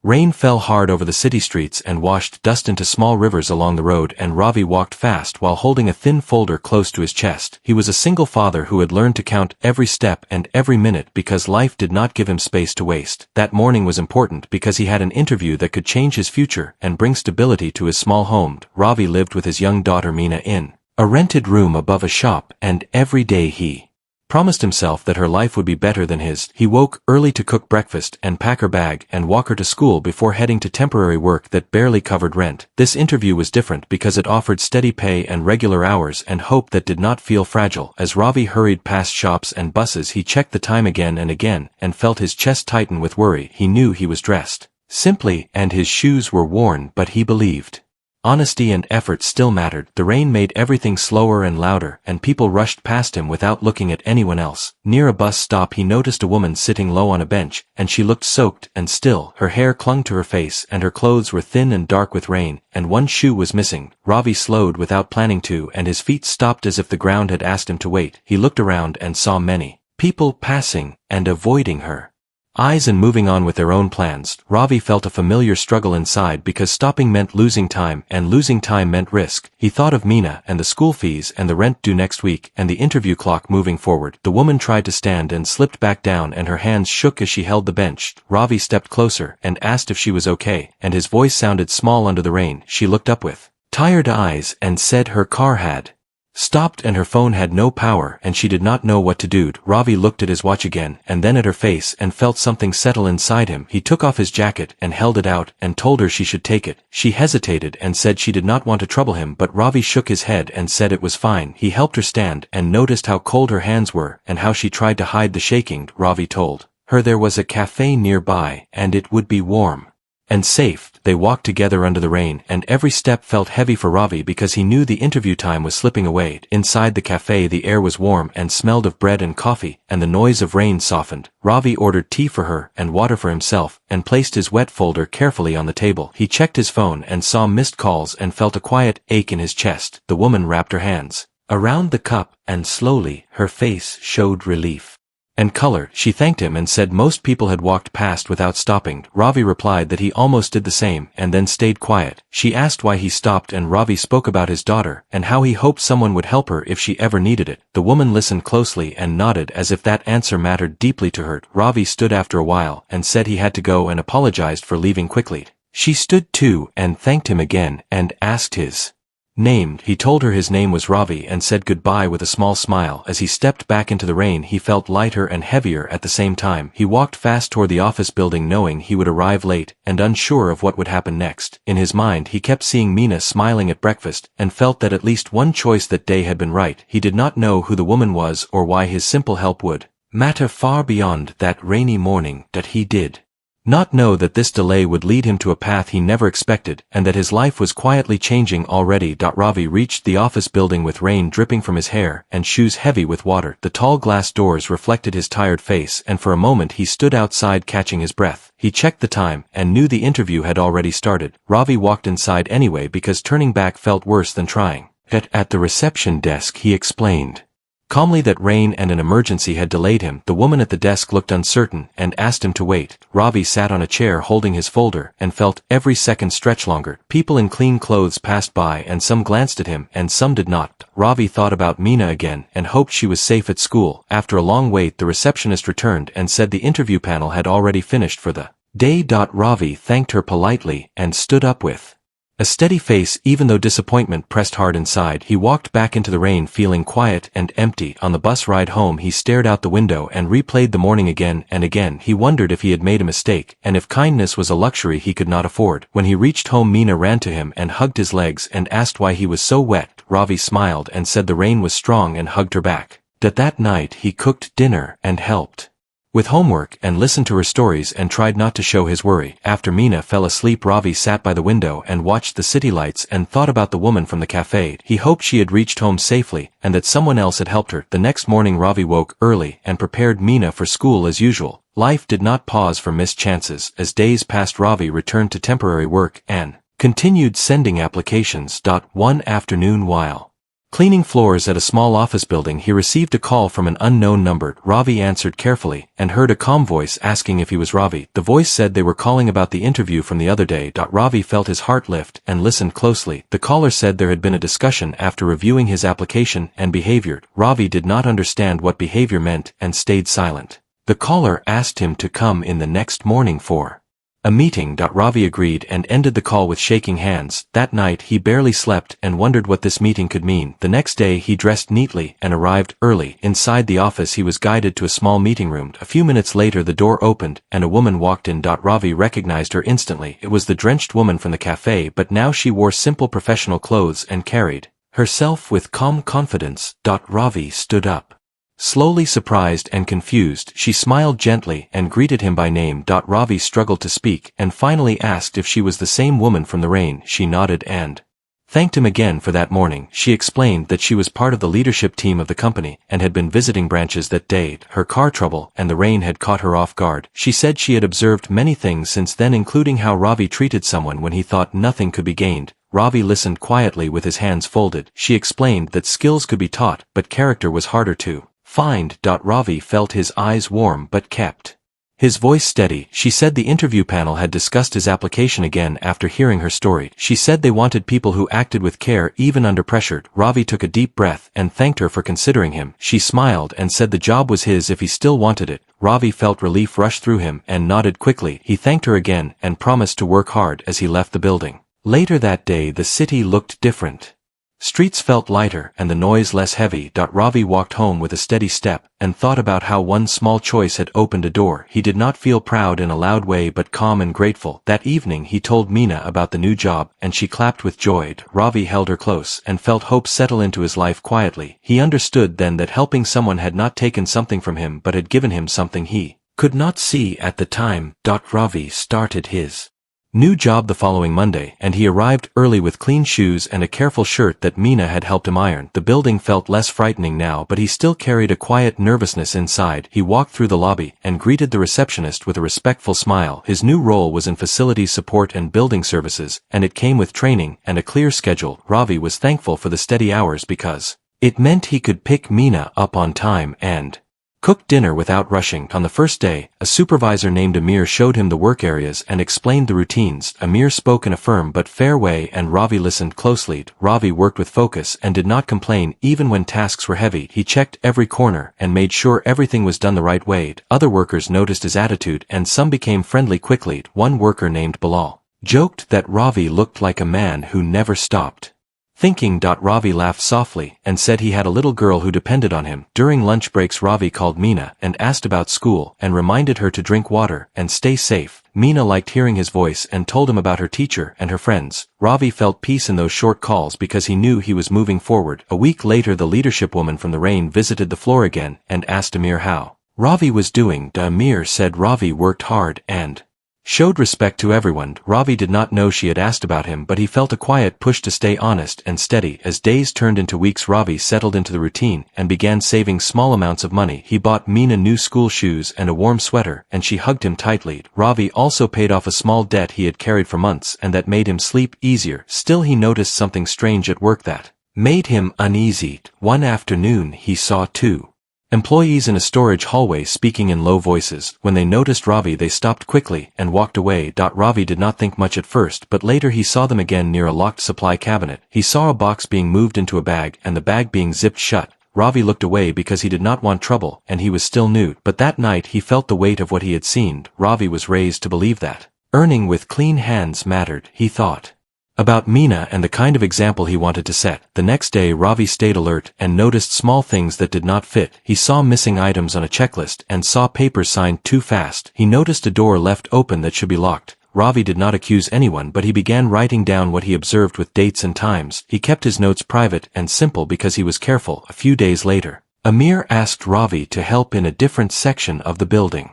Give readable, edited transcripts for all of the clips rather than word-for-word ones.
Rain fell hard over the city streets and washed dust into small rivers along the road, and Ravi walked fast while holding a thin folder close to his chest. He was a single father who had learned to count every step and every minute because life did not give him space to waste. That morning was important because he had an interview that could change his future and bring stability to his small home. Ravi lived with his young daughter Meena in a rented room above a shop, and every day he promised himself that her life would be better than his. He woke early to cook breakfast and pack her bag and walk her to school before heading to temporary work that barely covered rent. This interview was different because it offered steady pay and regular hours and hope that did not feel fragile. As Ravi hurried past shops and buses, he checked the time again and felt his chest tighten with worry. He knew he was dressed simply and his shoes were worn, but he believed honesty and effort still mattered. The rain made everything slower and louder, and people rushed past him without looking at anyone else. Near a bus stop he noticed a woman sitting low on a bench, and she looked soaked and still. Her hair clung to her face, and her clothes were thin and dark with rain, and one shoe was missing. Ravi slowed without planning to, and his feet stopped as if the ground had asked him to wait. He looked around and saw many people passing and avoiding her eyes and moving on with their own plans. Ravi felt a familiar struggle inside because stopping meant losing time, and losing time meant risk. He thought of Meena and the school fees and the rent due next week and the interview clock moving forward. The woman tried to stand and slipped back down, and her hands shook as she held the bench. Ravi stepped closer and asked if she was okay, and his voice sounded small under the rain. She looked up with tired eyes and said her car had stopped and her phone had no power and she did not know what to do. Ravi looked at his watch again and then at her face and felt something settle inside him. He took off his jacket and held it out and told her she should take it. She hesitated and said she did not want to trouble him, but Ravi shook his head and said it was fine. He helped her stand and noticed how cold her hands were and how she tried to hide the shaking. Ravi told her there was a cafe nearby and it would be warm and safe. They walked together under the rain, and every step felt heavy for Ravi because he knew the interview time was slipping away. Inside the cafe the air was warm and smelled of bread and coffee, and the noise of rain softened. Ravi ordered tea for her and water for himself, and placed his wet folder carefully on the table. He checked his phone and saw missed calls and felt a quiet ache in his chest. The woman wrapped her hands around the cup, and slowly her face showed relief and color. She thanked him and said most people had walked past without stopping. Ravi replied that he almost did the same and then stayed quiet. She asked why he stopped, and Ravi spoke about his daughter and how he hoped someone would help her if she ever needed it. The woman listened closely and nodded as if that answer mattered deeply to her. Ravi stood after a while and said he had to go and apologized for leaving quickly. She stood too and thanked him again and asked his name. He told her his name was Ravi and said goodbye with a small smile. As he stepped back into the rain he felt lighter and heavier at the same time. He walked fast toward the office building knowing he would arrive late and unsure of what would happen next. In his mind he kept seeing Meena smiling at breakfast and felt that at least one choice that day had been right. He did not know who the woman was or why his simple help would matter far beyond that rainy morning. That he did not know that this delay would lead him to a path he never expected, and that his life was quietly changing already. Ravi reached the office building with rain dripping from his hair and shoes heavy with water. The tall glass doors reflected his tired face, and for a moment he stood outside catching his breath. He checked the time and knew the interview had already started. Ravi walked inside anyway because turning back felt worse than trying. At the reception desk he explained calmly that rain and an emergency had delayed him. The woman at the desk looked uncertain and asked him to wait. Ravi sat on a chair holding his folder and felt every second stretch longer. People in clean clothes passed by and some glanced at him and some did not. Ravi thought about Meena again and hoped she was safe at school. After a long wait the receptionist returned and said the interview panel had already finished for the day. Ravi thanked her politely and stood up with a steady face. Even though disappointment pressed hard inside, he walked back into the rain feeling quiet and empty. On the bus ride home he stared out the window and replayed the morning again and again. He wondered if he had made a mistake, and if kindness was a luxury he could not afford. When he reached home Meena ran to him and hugged his legs and asked why he was so wet. Ravi smiled and said the rain was strong and hugged her back. That night he cooked dinner and helped with homework and listened to her stories and tried not to show his worry. After Meena fell asleep Ravi sat by the window and watched the city lights and thought about the woman from the cafe. He hoped she had reached home safely and that someone else had helped her. The next morning Ravi woke early and prepared Meena for school as usual. Life did not pause for missed chances. As days passed Ravi returned to temporary work and continued sending applications. One afternoon while Cleaning floors at a small office building, he received a call from an unknown number. Ravi answered carefully, and heard a calm voice asking if he was Ravi. The voice said they were calling about the interview from the other day. Ravi felt his heart lift, and listened closely. The caller said there had been a discussion after reviewing his application and behavior. Ravi did not understand what behavior meant, and stayed silent. The caller asked him to come in the next morning for a meeting. Ravi agreed and ended the call with shaking hands. That night he barely slept and wondered what this meeting could mean. The next day he dressed neatly and arrived early. Inside the office he was guided to a small meeting room. A few minutes later the door opened and a woman walked in. Ravi recognized her instantly. It was the drenched woman from the cafe, but now she wore simple professional clothes and carried herself with calm confidence. Ravi stood up. Slowly, surprised and confused, she smiled gently and greeted him by name. Ravi struggled to speak and finally asked if she was the same woman from the rain. She nodded and thanked him again for that morning. She explained that she was part of the leadership team of the company and had been visiting branches that day. Her car trouble and the rain had caught her off guard. She said she had observed many things since then, including how Ravi treated someone when he thought nothing could be gained. Ravi listened quietly with his hands folded. She explained that skills could be taught, but character was harder to find. Ravi felt his eyes warm but kept his voice steady. She said the interview panel had discussed his application again after hearing her story. She said they wanted people who acted with care even under pressure. Ravi took a deep breath and thanked her for considering him. She smiled and said the job was his if he still wanted it. Ravi felt relief rush through him and nodded quickly. He thanked her again and promised to work hard as he left the building. Later that day the city looked different. Streets felt lighter and the noise less heavy. Ravi walked home with a steady step and thought about how one small choice had opened a door. He did not feel proud in a loud way but calm and grateful. That evening he told Meena about the new job and she clapped with joy. Ravi held her close and felt hope settle into his life quietly. He understood then that helping someone had not taken something from him but had given him something he could not see at the time. Ravi started his new job the following Monday, and he arrived early with clean shoes and a careful shirt that Meena had helped him iron. The building felt less frightening now, but he still carried a quiet nervousness inside. He walked through the lobby and greeted the receptionist with a respectful smile. His new role was in facilities support and building services, and it came with training and a clear schedule. Ravi was thankful for the steady hours because it meant he could pick Meena up on time and cooked dinner without rushing. On the first day, a supervisor named Amir showed him the work areas and explained the routines. Amir spoke in a firm but fair way and Ravi listened closely. Ravi worked with focus and did not complain even when tasks were heavy. He checked every corner and made sure everything was done the right way. Other workers noticed his attitude and some became friendly quickly. One worker named Bilal joked that Ravi looked like a man who never stopped thinking. Ravi laughed softly and said he had a little girl who depended on him. During lunch breaks Ravi called Meena and asked about school and reminded her to drink water and stay safe. Meena liked hearing his voice and told him about her teacher and her friends. Ravi felt peace in those short calls because he knew he was moving forward. A week later the leadership woman from the rain visited the floor again and asked Amir how Ravi was doing. Amir said Ravi worked hard and showed respect to everyone. Ravi did not know she had asked about him, but he felt a quiet push to stay honest and steady. As days turned into weeks, Ravi settled into the routine and began saving small amounts of money. He bought Meena new school shoes and a warm sweater, and she hugged him tightly. Ravi also paid off a small debt he had carried for months and that made him sleep easier. Still, he noticed something strange at work that made him uneasy. One afternoon he saw two employees in a storage hallway speaking in low voices. When they noticed Ravi, they stopped quickly and walked away. Ravi did not think much at first, but later he saw them again near a locked supply cabinet. He saw a box being moved into a bag and the bag being zipped shut. Ravi looked away because he did not want trouble and he was still new. But that night he felt the weight of what he had seen. Ravi was raised to believe that earning with clean hands mattered. He thought about Meena and the kind of example he wanted to set. The next day Ravi stayed alert and noticed small things that did not fit. He saw missing items on a checklist and saw papers signed too fast. He noticed a door left open that should be locked. Ravi did not accuse anyone, but he began writing down what he observed with dates and times. He kept his notes private and simple because he was careful. A few days later, Amir asked Ravi to help in a different section of the building.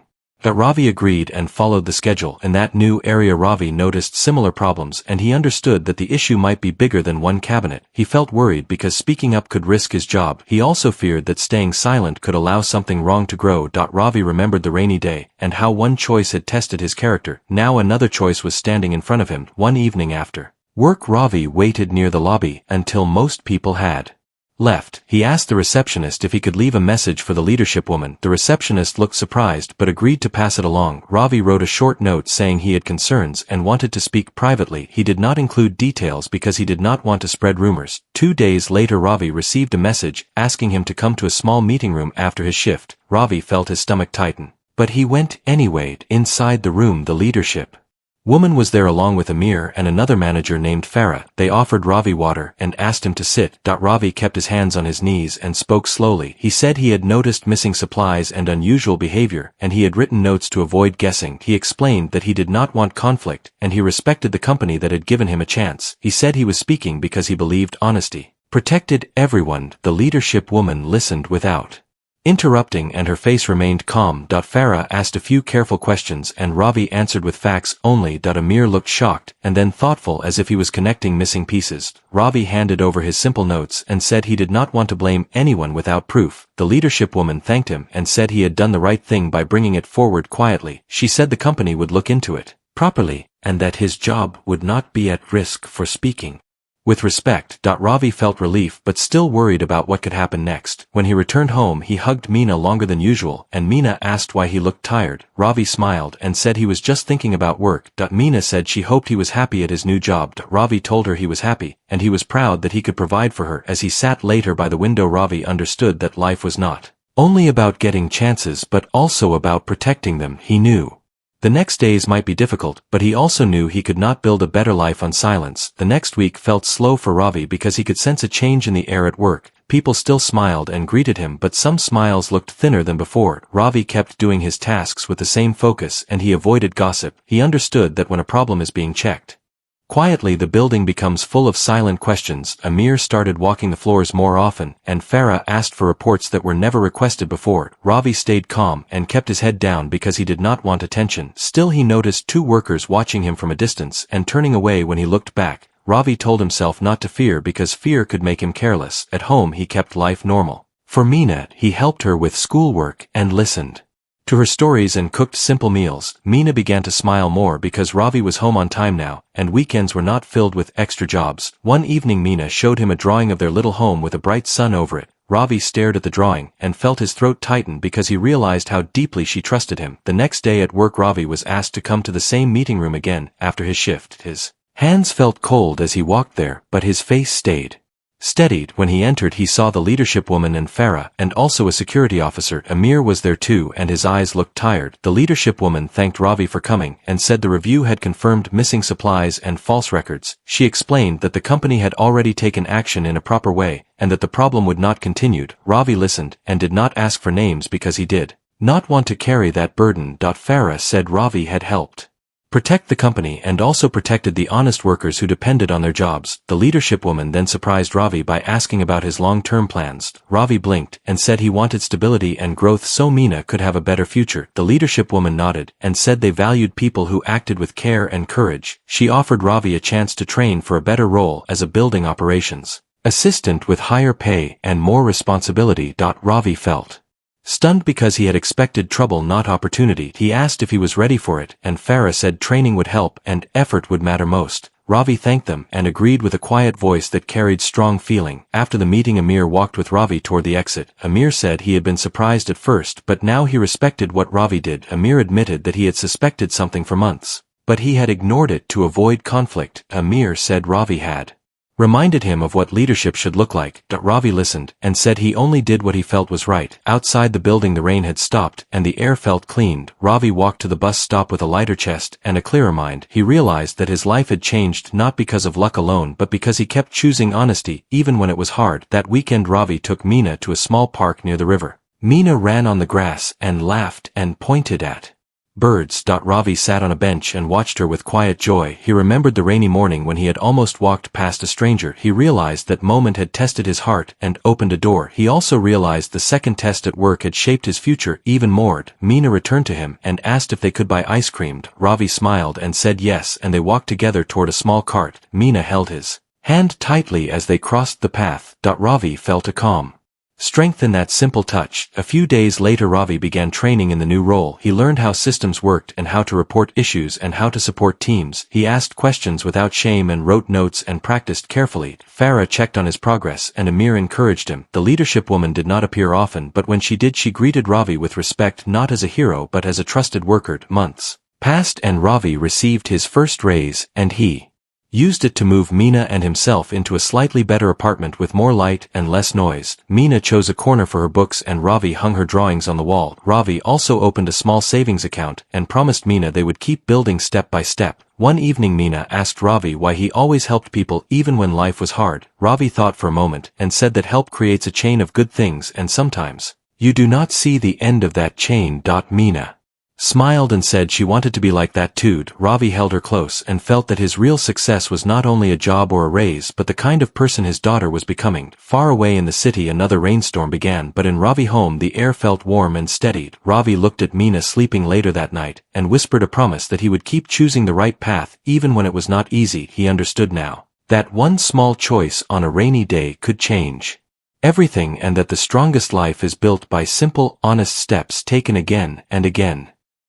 Ravi agreed and followed the schedule. In that new area Ravi noticed similar problems and he understood that the issue might be bigger than one cabinet. He felt worried because speaking up could risk his job. He also feared that staying silent could allow something wrong to grow. Ravi remembered the rainy day and how one choice had tested his character. Now another choice was standing in front of him. One evening after work, Ravi waited near the lobby until most people had left. He asked the receptionist if he could leave a message for the leadership woman. The receptionist looked surprised but agreed to pass it along. Ravi wrote a short note saying he had concerns and wanted to speak privately. He did not include details because he did not want to spread rumors. 2 days later Ravi received a message asking him to come to a small meeting room after his shift. Ravi felt his stomach tighten. But he went anyway. Inside the room the leadership woman was there along with Amir and another manager named Farah. They offered Ravi water and asked him to sit. Ravi kept his hands on his knees and spoke slowly. He said he had noticed missing supplies and unusual behavior, and he had written notes to avoid guessing. He explained that he did not want conflict, and he respected the company that had given him a chance. He said he was speaking because he believed honesty protected everyone. The leadership woman listened without interrupting and her face remained calm. Farah asked a few careful questions and Ravi answered with facts only. Amir looked shocked and then thoughtful as if he was connecting missing pieces. Ravi handed over his simple notes and said he did not want to blame anyone without proof. The leadership woman thanked him and said he had done the right thing by bringing it forward quietly. She said the company would look into it properly and that his job would not be at risk for speaking with respect. Ravi felt relief but still worried about what could happen next. When he returned home he hugged Meena longer than usual and Meena asked why he looked tired. Ravi smiled and said he was just thinking about work. Meena said she hoped he was happy at his new job. Ravi told her he was happy and he was proud that he could provide for her. As he sat later by the window Ravi understood that life was not only about getting chances but also about protecting them. He knew the next days might be difficult, but he also knew he could not build a better life on silence. The next week felt slow for Ravi because he could sense a change in the air at work. People still smiled and greeted him, but some smiles looked thinner than before. Ravi kept doing his tasks with the same focus and he avoided gossip. He understood that when a problem is being checked quietly, the building becomes full of silent questions. Amir started walking the floors more often, and Farah asked for reports that were never requested before. Ravi stayed calm and kept his head down because he did not want attention. Still he noticed 2 workers watching him from a distance and turning away when he looked back. Ravi told himself not to fear because fear could make him careless. At home he kept life normal. For Meena, he helped her with schoolwork and listened to her stories and cooked simple meals. Meena began to smile more because Ravi was home on time now, and weekends were not filled with extra jobs. One evening Meena showed him a drawing of their little home with a bright sun over it. Ravi stared at the drawing and felt his throat tighten because he realized how deeply she trusted him. The next day at work Ravi was asked to come to the same meeting room again after his shift. His hands felt cold as he walked there, but his face stayed steadied. When he entered he saw the leadership woman and Farah, and also a security officer. Amir was there too and his eyes looked tired. The leadership woman thanked Ravi for coming and said the review had confirmed missing supplies and false records. She explained that the company had already taken action in a proper way, and that the problem would not continue. Ravi listened and did not ask for names because he did not want to carry that burden. Farah said Ravi had helped protect the company and also protected the honest workers who depended on their jobs. The leadership woman then surprised Ravi by asking about his long-term plans. Ravi blinked and said he wanted stability and growth so Meena could have a better future. The leadership woman nodded and said they valued people who acted with care and courage. She offered Ravi a chance to train for a better role as a building operations assistant with higher pay and more responsibility. Ravi felt stunned because he had expected trouble not opportunity. He asked if he was ready for it and Farah said training would help and effort would matter most. Ravi thanked them and agreed with a quiet voice that carried strong feeling. After the meeting Amir walked with Ravi toward the exit. Amir said he had been surprised at first but now he respected what Ravi did. Amir admitted that he had suspected something for months, but he had ignored it to avoid conflict. Amir said Ravi had reminded him of what leadership should look like. Ravi listened and said he only did what he felt was right. Outside the building the rain had stopped and the air felt cleaned. Ravi walked to the bus stop with a lighter chest and a clearer mind. He realized that his life had changed not because of luck alone but because he kept choosing honesty even when it was hard. That weekend Ravi took Meena to a small park near the river. Meena ran on the grass and laughed and pointed at birds. Ravi sat on a bench and watched her with quiet joy. He remembered the rainy morning when he had almost walked past a stranger. He realized that moment had tested his heart and opened a door. He also realized the second test at work had shaped his future even more. Meena returned to him and asked if they could buy ice cream. Ravi smiled and said yes, and they walked together toward a small cart. Meena held his hand tightly as they crossed the path. Ravi felt a calm strength in that simple touch. A few days later Ravi began training in the new role. He learned how systems worked and how to report issues and how to support teams. He asked questions without shame and wrote notes and practiced carefully. Farah checked on his progress and Amir encouraged him. The leadership woman did not appear often, but when she did she greeted Ravi with respect, not as a hero but as a trusted worker. Months passed and Ravi received his first raise, and he used it to move Meena and himself into a slightly better apartment with more light and less noise. Meena chose a corner for her books and Ravi hung her drawings on the wall. Ravi also opened a small savings account and promised Meena they would keep building step by step. One evening Meena asked Ravi why he always helped people even when life was hard. Ravi thought for a moment and said that help creates a chain of good things and sometimes you do not see the end of that chain. Meena smiled and said she wanted to be like that too. Ravi held her close and felt that his real success was not only a job or a raise but the kind of person his daughter was becoming. Far away in the city another rainstorm began, but in Ravi's home the air felt warm and steady. Ravi looked at Meena sleeping later that night and whispered a promise that he would keep choosing the right path even when it was not easy. He understood now that one small choice on a rainy day could change everything, and that the strongest life is built by simple, honest steps taken again and again.